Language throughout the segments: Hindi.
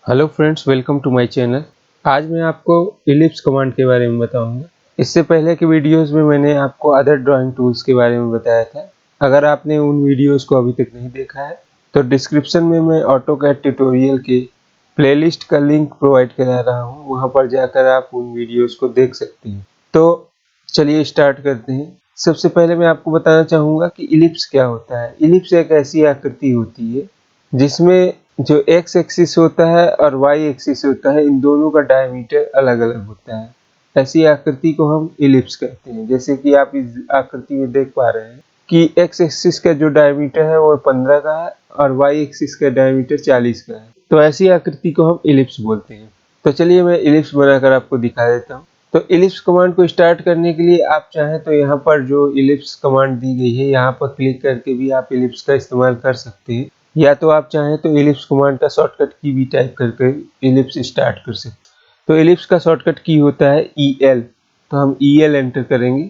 Hello friends, welcome to my channel. आज मैं आपको इलिप्स कमांड के बारे में बताऊंगा। इससे पहले के वीडियोस में मैंने आपको अदर ड्राइंग टूल्स के बारे में बताया था। अगर आपने उन वीडियोस को अभी तक नहीं देखा है तो डिस्क्रिप्शन में मैं ऑटोकैड ट्यूटोरियल के प्लेलिस्ट का लिंक प्रोवाइड करा रहा हूँ, वहाँ पर जाकर आप उन वीडियोज़ को देख सकते हैं। तो चलिए स्टार्ट करते हैं। सबसे पहले मैं आपको बताना चाहूँगा कि इलिप्स क्या होता है। इलिप्स एक ऐसी आकृति होती है जिसमें जो एक्स एक्सिस होता है और वाई एक्सिस होता है, इन दोनों का डायमीटर अलग अलग होता है। ऐसी आकृति को हम इलिप्स कहते हैं। जैसे कि आप इस आकृति में देख पा रहे हैं कि एक्स एक्सिस का जो डायमीटर है वो 15 का है और वाई एक्सिस का डायमीटर 40 का है। तो ऐसी आकृति को हम इलिप्स बोलते हैं। तो चलिए मैं इलिप्स बनाकर आपको दिखा देता हूँ। तो इलिप्स कमांड को स्टार्ट करने के लिए आप चाहें तो यहाँ पर जो इलिप्स कमांड दी गई है यहाँ पर क्लिक करके भी आप इलिप्स का इस्तेमाल कर सकते हैं, या तो आप चाहें तो इलिप्स कमांड का शॉर्टकट की भी टाइप करके इलिप्स स्टार्ट कर सकते हैं। तो इलिप्स का शॉर्टकट की होता है EL, तो हम EL एंटर करेंगे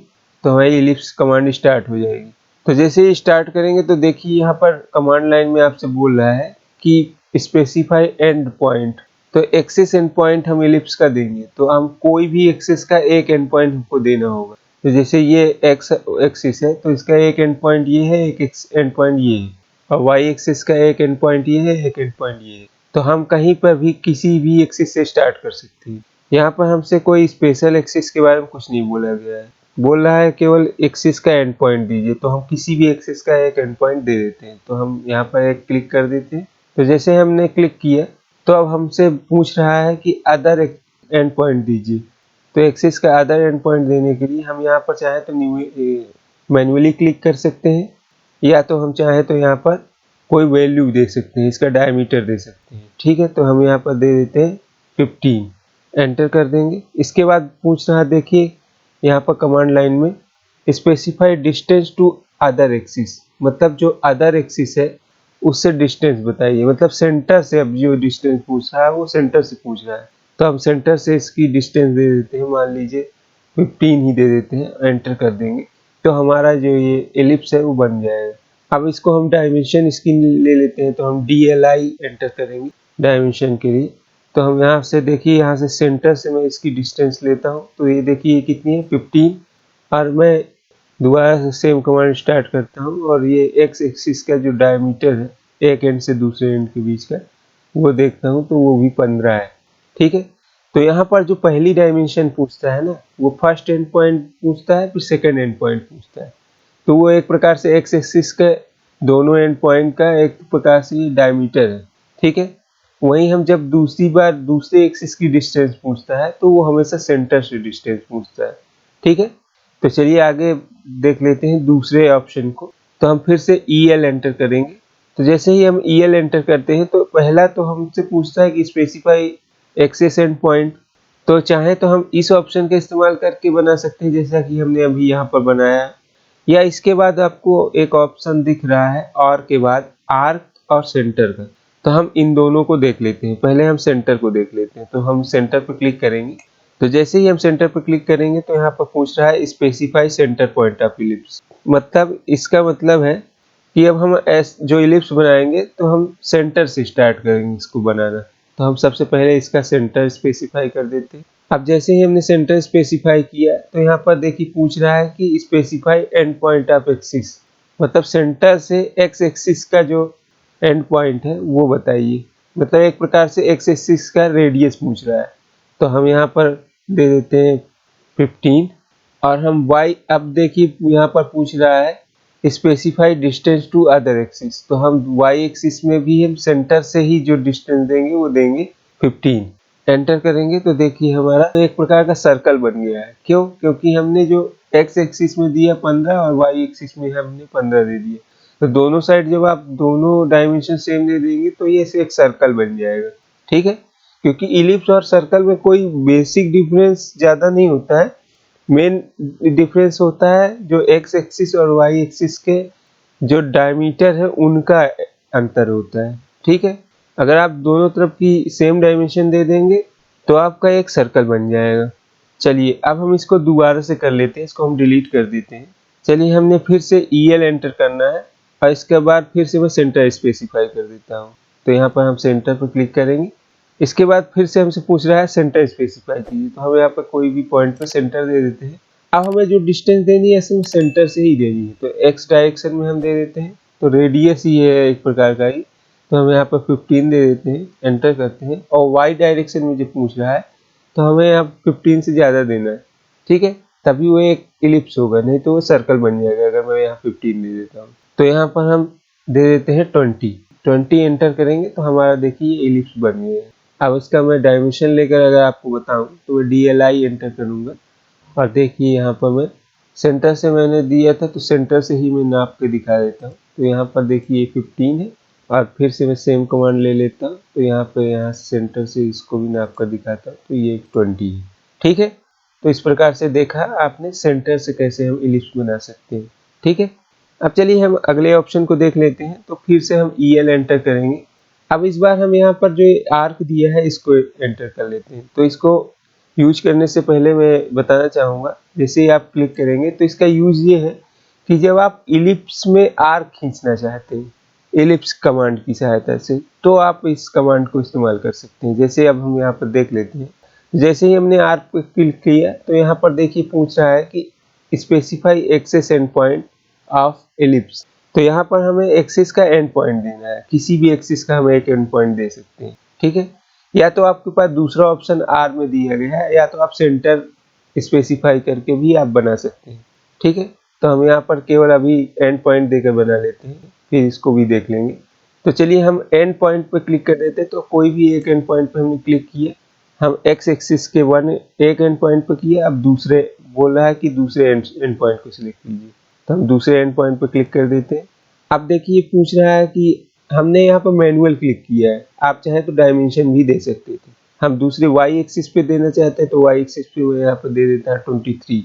तो हमारी इलिप्स कमांड स्टार्ट हो जाएगी। तो जैसे ही स्टार्ट करेंगे तो देखिए यहाँ पर कमांड लाइन में आपसे बोल रहा है कि स्पेसिफाई एंड पॉइंट। तो एक्सिस एंड पॉइंट हम इलिप्स का देंगे, तो हम कोई भी एक्सिस का एक एंड पॉइंट हमको देना होगा। तो जैसे ये एक्स एक्सिस है तो इसका एक एंड पॉइंट ये है, एक एंड पॉइंट ये है, और वाई एक्सिस का एक एंड पॉइंट ये है, एक एंड पॉइंट ये है। तो हम कहीं पर भी किसी भी एक्सिस से स्टार्ट कर सकते हैं। यहाँ पर हमसे कोई स्पेशल एक्सिस के बारे में कुछ नहीं बोला गया है, बोल रहा है केवल एक्सिस का एंड पॉइंट दीजिए। तो हम किसी भी एक्सिस का एक एंड पॉइंट दे देते हैं। तो हम यहाँ पर एक क्लिक कर देते हैं। तो जैसे हमने क्लिक किया तो अब हमसे पूछ रहा है कि अदर एंड पॉइंट दीजिए। तो एक्सिस का अदर एंड पॉइंट देने के लिए हम यहाँ पर चाहे तो मैन्युअली क्लिक कर सकते हैं, या तो हम चाहे तो यहाँ पर कोई वैल्यू दे सकते हैं, इसका डायमीटर दे सकते हैं। ठीक है, तो हम यहाँ पर दे देते हैं 15, एंटर कर देंगे। इसके बाद पूछ रहा है, देखिए यहाँ पर कमांड लाइन में specify distance to other axis, मतलब जो अदर एक्सिस है उससे डिस्टेंस बताइए। मतलब सेंटर से अब जो डिस्टेंस पूछ रहा है वो सेंटर से पूछ रहा है। तो हम सेंटर से इसकी डिस्टेंस दे देते हैं, मान लीजिए 15 ही दे देते हैं, एंटर कर देंगे। तो हमारा जो ये एलिप्स है वो बन जाएगा। अब इसको हम डायमेंशन इसकी ले लेते हैं, तो हम DLI एंटर करेंगे डायमेंशन के लिए। तो हम यहाँ से देखिए, यहाँ से सेंटर से मैं इसकी डिस्टेंस लेता हूँ। तो ये देखिए ये कितनी है, 15। और मैं दोबारा से सेम कमांड स्टार्ट करता हूँ और ये एक्स एक्सिस का जो डायमीटर है एक एंड से दूसरे एंड के बीच का, वो देखता हूँ तो वो भी 15 है। ठीक है, तो यहाँ पर जो पहली डायमेंशन पूछता है ना, वो फर्स्ट एंड पॉइंट पूछता है, फिर सेकंड एंड पॉइंट पूछता है। तो वो एक प्रकार से एक्स एक्सिस के दोनों एंड पॉइंट का एक प्रकार से डायमीटर है। ठीक है, वहीं हम जब दूसरी बार दूसरे एक्सिस की डिस्टेंस पूछता है तो वो हमेशा सेंटर से डिस्टेंस पूछता है। ठीक है, तो चलिए आगे देख लेते हैं दूसरे ऑप्शन को। तो हम फिर से EL एंटर करेंगे। तो जैसे ही हम EL एंटर करते हैं तो पहला तो हमसे पूछता है कि स्पेसिफाई एक्सिस एंड पॉइंट। तो चाहे तो हम इस ऑप्शन का इस्तेमाल करके बना सकते हैं जैसा कि हमने अभी यहाँ पर बनाया, या इसके बाद आपको एक ऑप्शन दिख रहा है और के बाद आर्क और सेंटर का। तो हम इन दोनों को देख लेते हैं। पहले हम सेंटर को देख लेते हैं। तो हम सेंटर पर क्लिक करेंगे। तो जैसे ही हम सेंटर पर क्लिक करेंगे तो यहाँ पर पूछ रहा है specify centre point of ellipse. मतलब इसका मतलब है कि अब हम जो इलिप्स बनाएंगे तो हम सेंटर से स्टार्ट करेंगे इसको बनाना। तो हम सबसे पहले इसका सेंटर स्पेसिफाई कर देते हैं। अब जैसे ही हमने सेंटर स्पेसिफाई किया तो यहाँ पर देखिए पूछ रहा है कि specify and point of axis, मतलब सेंटर से एक्स एक्सिस का जो एंड पॉइंट है वो बताइए। मतलब एक प्रकार से एक्स एक्सिस का रेडियस पूछ रहा है। तो हम यहाँ पर दे देते हैं 15। और हम y, अब देखिए यहाँ पर पूछ रहा है specify distance to other axis. तो हम y एक्सिस में भी हम सेंटर से ही जो डिस्टेंस देंगे वो देंगे 15, एंटर करेंगे। तो देखिए हमारा एक प्रकार का सर्कल बन गया है। क्यों? क्योंकि हमने जो x एक्सिस में दिया 15 और y एक्सिस में हमने 15 दे दिए। तो दोनों साइड जब आप दोनों डायमेंशन सेम दे देंगे तो ये एक सर्कल बन जाएगा। ठीक है, क्योंकि इलिप्स और सर्कल में कोई बेसिक डिफरेंस ज़्यादा नहीं होता है। मेन डिफरेंस होता है जो एक्स एक्सिस और वाई एक्सिस के जो डायमीटर है उनका अंतर होता है। ठीक है, अगर आप दोनों तरफ की सेम डायमेंशन दे देंगे तो आपका एक सर्कल बन जाएगा। चलिए अब हम इसको दोबारा से कर लेते हैं, इसको हम डिलीट कर देते हैं। चलिए हमने फिर से EL एंटर करना है और इसके बाद फिर से मैं सेंटर स्पेसिफाई कर देता हूँ। तो यहाँ पर हम सेंटर पर क्लिक करेंगे इसके बाद फिर से हमसे पूछ रहा है सेंटर स्पेसिफाई कीजिए, तो हम यहाँ पर कोई भी पॉइंट पर सेंटर दे देते हैं। अब हमें जो डिस्टेंस देनी है इसमें सेंटर से ही देनी है, तो एक्स डायरेक्शन में हम दे देते हैं, तो रेडियस ही है एक प्रकार का ही, तो हम यहाँ पर 15 दे देते हैं, एंटर करते हैं। और वाई डायरेक्शन में जो पूछ रहा है तो हमें यहाँ 15 से ज़्यादा देना है, ठीक है, तभी वो एक इलिप्स होगा, नहीं तो वो सर्कल बन जाएगा अगर मैं यहाँ 15 दे देता हूँ। तो यहाँ पर हम दे देते हैं 20 एंटर करेंगे तो हमारा देखिए ये इलिप्स बन गया है। अब इसका मैं डायमेंशन लेकर अगर आपको बताऊं तो मैं DLI एंटर करूंगा और देखिए यहाँ पर मैं सेंटर से मैंने दिया था तो सेंटर से ही मैं नाप के दिखा देता हूँ। तो यहाँ पर देखिए 15 है और फिर से मैं सेम कमांड ले लेता हूँ, तो यहाँ सेंटर से इसको भी नाप कर दिखाता हूँ, तो ये 20 है, ठीक है। तो इस प्रकार से देखा आपने सेंटर से कैसे हम इलिप्स बना सकते हैं, ठीक है। अब चलिए हम अगले ऑप्शन को देख लेते हैं। तो फिर से हम EL एंटर करेंगे। अब इस बार हम यहाँ पर जो आर्क दिया है इसको एंटर कर लेते हैं। तो इसको यूज करने से पहले मैं बताना चाहूँगा, जैसे ही आप क्लिक करेंगे तो इसका यूज ये है कि जब आप इलिप्स में आर्क खींचना चाहते हैं इलिप्स कमांड की सहायता से, तो आप इस कमांड को इस्तेमाल कर सकते हैं। जैसे अब हम यहाँ पर देख लेते हैं, जैसे ही हमने आर्क पर क्लिक किया तो यहाँ पर देखिए पूछ रहा है कि specify axis end point of ellipse. तो यहाँ पर हमें एक्सिस का एंड पॉइंट देना है, किसी भी एक्सिस का हम एक एंड पॉइंट दे सकते हैं, ठीक है। या तो आपके पास दूसरा ऑप्शन आर में दिया गया है, या तो आप सेंटर स्पेसिफाई करके भी आप बना सकते हैं, ठीक है। तो हम यहाँ पर केवल अभी एंड पॉइंट देकर बना लेते हैं, फिर इसको भी देख लेंगे। तो चलिए हम एंड पॉइंट पर क्लिक कर देते हैं। तो कोई भी एक एंड पॉइंट पर हमने क्लिक किया, हम एक्स एक्सिस के एक एंड पॉइंट पर किया, अब दूसरे बोल रहा है कि दूसरे एंड पॉइंट को सिलेक्ट कीजिए, तो हम दूसरे एंड पॉइंट पर क्लिक कर देते हैं। अब देखिए पूछ रहा है कि हमने यहाँ पर मैनुअल क्लिक किया है, आप चाहे तो डायमेंशन भी दे सकते थे। हम दूसरे वाई एक्सिस पे देना चाहते हैं तो वाई एक्सिस पे वो यहाँ पर दे देता है 23।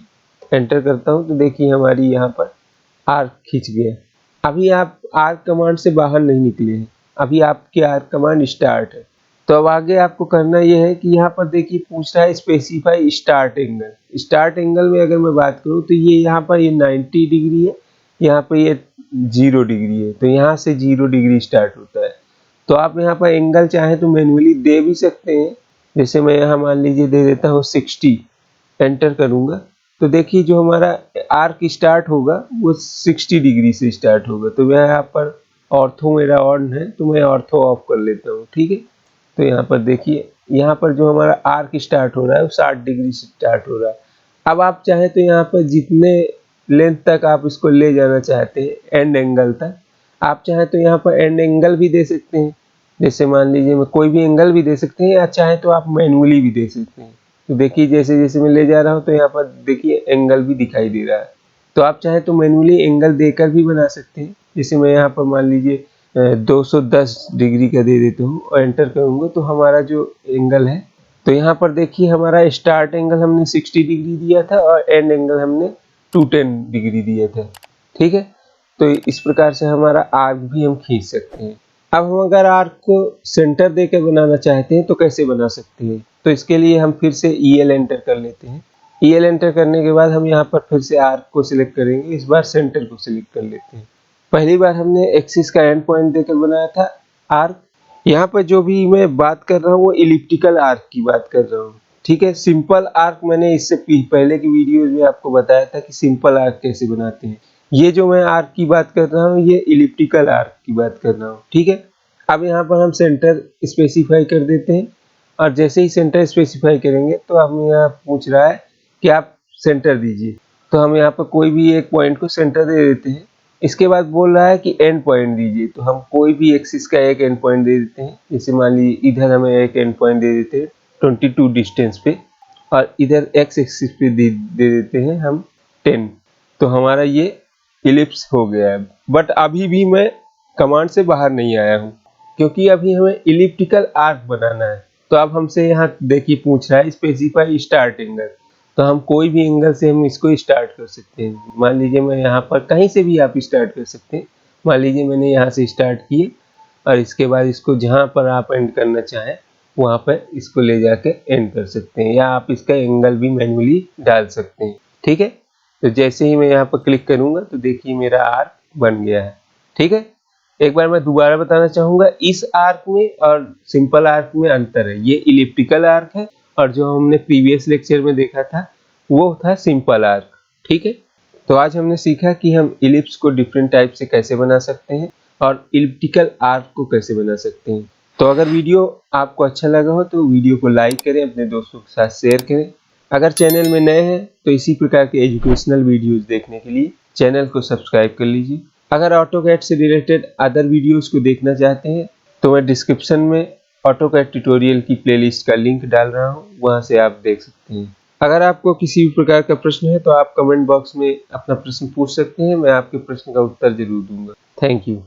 एंटर करता हूँ तो देखिए हमारी यहाँ पर आर्क खींच गया। अभी आप आर्क कमांड से बाहर नहीं निकले हैं, अभी आपकी आर्क कमांड स्टार्ट है। तो अब आगे आपको करना यह है कि यहाँ पर देखिए पूछ रहा है specify start angle. Start angle में अगर मैं बात करूँ तो ये यहाँ पर ये 90 डिग्री है, यहाँ पर ये 0 डिग्री है, तो यहाँ से 0 डिग्री स्टार्ट होता है। तो आप यहाँ पर एंगल चाहे तो मैनुअली दे भी सकते हैं, जैसे मैं यहाँ मान लीजिए दे देता हूँ 60, एंटर करूँगा तो देखिए जो हमारा आर्क स्टार्ट होगा वो 60 डिग्री से स्टार्ट होगा। तो मैं यहाँ पर ऑर्थो मेरा ऑन है तो मैं ऑर्थो ऑफ कर लेता हूँ, ठीक है। तो यहाँ पर देखिए यहाँ पर जो हमारा आर्क स्टार्ट हो रहा है वो 60 डिग्री से स्टार्ट हो रहा है। अब आप चाहे तो यहाँ पर जितने लेंथ तक आप इसको ले जाना चाहते हैं एंड एंगल तक, आप चाहे तो यहाँ पर एंड एंगल भी दे सकते हैं, जैसे मान लीजिए मैं कोई भी एंगल भी दे सकते हैं, या चाहे तो आप मैनुअली भी दे सकते हैं। तो देखिए जैसे जैसे मैं ले जा रहा हूँ तो यहाँ पर देखिए एंगल भी दिखाई दे रहा है। तो आप चाहे तो मैनुअली एंगल देकर भी बना सकते हैं, जैसे मैं यहाँ पर मान लीजिए 210 डिग्री का दे देता हूँ और एंटर करूँगा तो हमारा जो एंगल है, तो यहाँ पर देखिए हमारा स्टार्ट एंगल हमने 60 डिग्री दिया था और एंड एंगल हमने 210 डिग्री दिया था, ठीक है। तो इस प्रकार से हमारा आर्क भी हम खींच सकते हैं। अब हम अगर आर्क को सेंटर देकर बनाना चाहते हैं तो कैसे बना सकते हैं, तो इसके लिए हम फिर से EL एंटर कर लेते हैं। EL एंटर करने के बाद हम यहाँ पर फिर से आर्क को सिलेक्ट करेंगे, इस बार सेंटर को सिलेक्ट कर लेते हैं। पहली बार हमने एक्सिस का एंड पॉइंट देकर बनाया था आर्क, यहाँ पर जो भी मैं बात कर रहा हूँ वो इलिप्टिकल आर्क की बात कर रहा हूँ, ठीक है। सिंपल आर्क मैंने इससे पहले की वीडियोज में आपको बताया था कि सिंपल आर्क कैसे बनाते हैं। ये जो मैं आर्क की बात कर रहा हूँ ये इलिप्टिकल आर्क की बात कर रहा हूँ, ठीक है। अब यहाँ पर हम सेंटर स्पेसिफाई कर देते हैं, और जैसे ही सेंटर स्पेसिफाई करेंगे तो हमें यहाँ पूछ रहा है कि आप सेंटर दीजिए, तो हम यहाँ पर कोई भी एक पॉइंट को सेंटर दे देते हैं। इसके बाद बोल रहा है कि एंड पॉइंट दीजिए, तो हम कोई भी एक्सिस का एक एंड पॉइंट दे देते हैं। जैसे मान लीजिए इधर हमें एक एंड पॉइंट दे देते हैं 22 डिस्टेंस पे, और इधर एक्स एक्सिस पे दे देते हैं हम 10। तो हमारा ये इलिप्स हो गया है। बट अभी भी मैं कमांड से बाहर नहीं आया हूँ, क्योंकि अभी हमें इलिप्टिकल आर्क बनाना है। तो अब हमसे यहाँ देखिए पूछ रहा है स्पेसिफाई स्टार्ट एंगल, तो हम कोई भी एंगल से हम इसको स्टार्ट कर सकते हैं। मान लीजिए मैं यहाँ पर कहीं से भी आप स्टार्ट कर सकते हैं। मान लीजिए मैंने यहाँ से स्टार्ट किए और इसके बाद इसको जहाँ पर आप एंड करना चाहें वहाँ पर इसको ले जाके एंड कर सकते हैं, या आप इसका एंगल भी मैन्युअली डाल सकते हैं, ठीक है। तो जैसे ही मैं यहाँ पर क्लिक करूँगा तो देखिए मेरा आर्क बन गया है, ठीक है। एक बार मैं दोबारा बताना चाहूंगा, इस आर्क में और सिंपल आर्क में अंतर है। ये इलिप्टिकल आर्क है और जो हमने प्रीवियस लेक्चर में देखा था वो था सिंपल आर्क। ठीक है, तो आज हमने सीखा कि हम इलिप्स को डिफरेंट टाइप से कैसे बना सकते हैं और इलिप्टिकल आर्क को कैसे बना सकते हैं। तो अगर वीडियो आपको अच्छा लगा हो तो वीडियो को लाइक करें, अपने दोस्तों के साथ शेयर करें। अगर चैनल में नए हैं तो इसी प्रकार के एजुकेशनल वीडियोस देखने के लिए चैनल को सब्सक्राइब कर लीजिए। अगर ऑटोकैड से रिलेटेड अदर वीडियोस को देखना चाहते हैं तो मैं डिस्क्रिप्शन में ऑटोकैड ट्यूटोरियल की प्लेलिस्ट का लिंक डाल रहा हूँ, वहां से आप देख सकते हैं। अगर आपको किसी भी प्रकार का प्रश्न है तो आप कमेंट बॉक्स में अपना प्रश्न पूछ सकते हैं, मैं आपके प्रश्न का उत्तर जरूर दूंगा। Thank you.